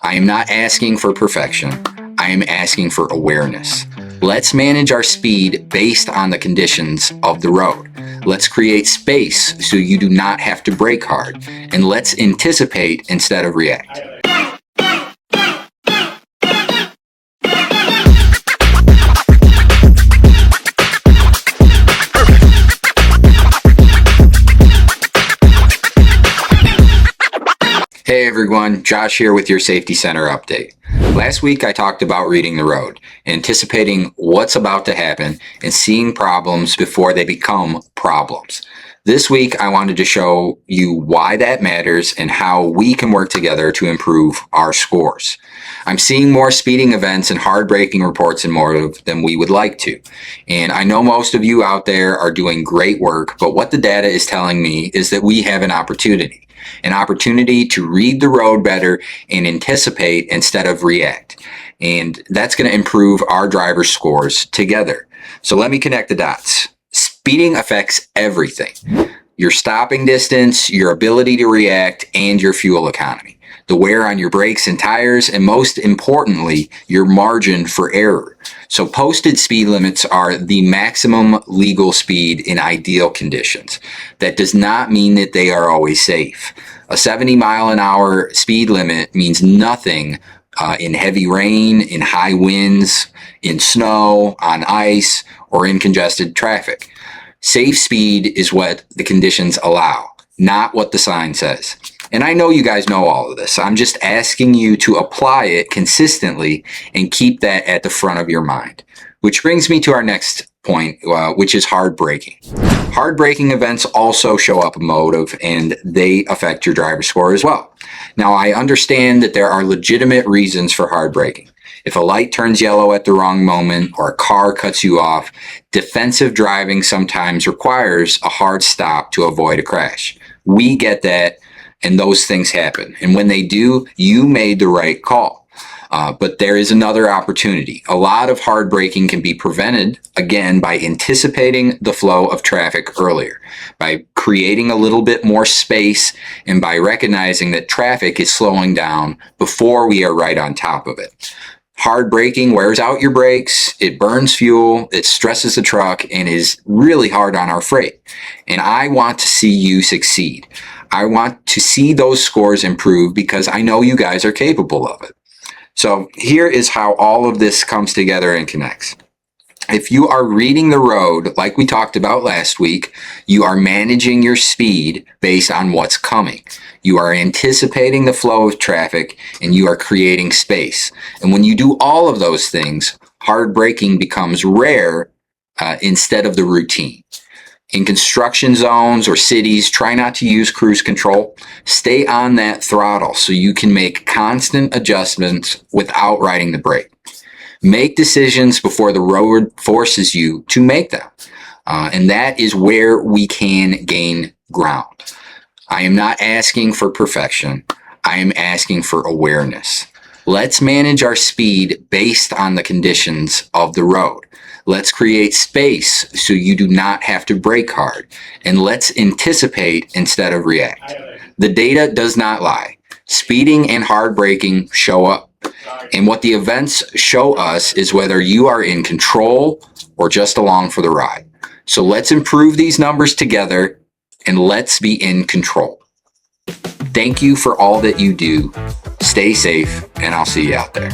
I am not asking for perfection. I am asking for awareness. Let's manage our speed based on the conditions of the road. Let's create space so you do not have to brake hard. And let's anticipate instead of react. Hey everyone, Josh here with your Safety Center update. Last week I talked about reading the road, anticipating what's about to happen, and seeing problems before they become problems. This week I wanted to show you why that matters and how we can work together to improve our scores. I'm seeing more speeding events and hard braking reports in Meiborg than we would like to. And I know most of you out there are doing great work, but what the data is telling me is that we have an opportunity to read the road better and anticipate instead of react. And that's going to improve our driver scores together. So let me connect the dots. Speeding affects everything. Your stopping distance, your ability to react, and your fuel economy. The wear on your brakes and tires, and most importantly, your margin for error. So posted speed limits are the maximum legal speed in ideal conditions. That does not mean that they are always safe. A 70-mile-an-hour speed limit means nothing in heavy rain, in high winds, in snow, on ice, or in congested traffic. Safe speed is what the conditions allow, not what the sign says. And I know you guys know all of this. I'm just asking you to apply it consistently and keep that at the front of your mind. Which brings me to our next point, which is hard braking. Hard braking events also show up emotive and they affect your driver score as well. Now, I understand that there are legitimate reasons for hard braking. If a light turns yellow at the wrong moment or a car cuts you off, defensive driving sometimes requires a hard stop to avoid a crash. We get that. And those things happen. And when they do, you made the right call. But there is another opportunity. A lot of hard braking can be prevented, again, by anticipating the flow of traffic earlier, by creating a little bit more space, and by recognizing that traffic is slowing down before we are right on top of it. Hard braking wears out your brakes, it burns fuel, it stresses the truck, and is really hard on our freight. And I want to see you succeed. I want to see those scores improve because I know you guys are capable of it. So here is how all of this comes together and connects. If you are reading the road, like we talked about last week, you are managing your speed based on what's coming. You are anticipating the flow of traffic and you are creating space. And when you do all of those things, hard braking becomes rare instead of the routine. In construction zones or cities, try not to use cruise control. Stay on that throttle so you can make constant adjustments without riding the brake. Make decisions before the road forces you to make them. And that is where we can gain ground. I am not asking for perfection. I am asking for awareness. Let's manage our speed based on the conditions of the road. Let's create space so you do not have to brake hard. And let's anticipate instead of react. The data does not lie. Speeding and hard braking show up. And what the events show us is whether you are in control or just along for the ride. So let's improve these numbers together and let's be in control. Thank you for all that you do. Stay safe, and I'll see you out there.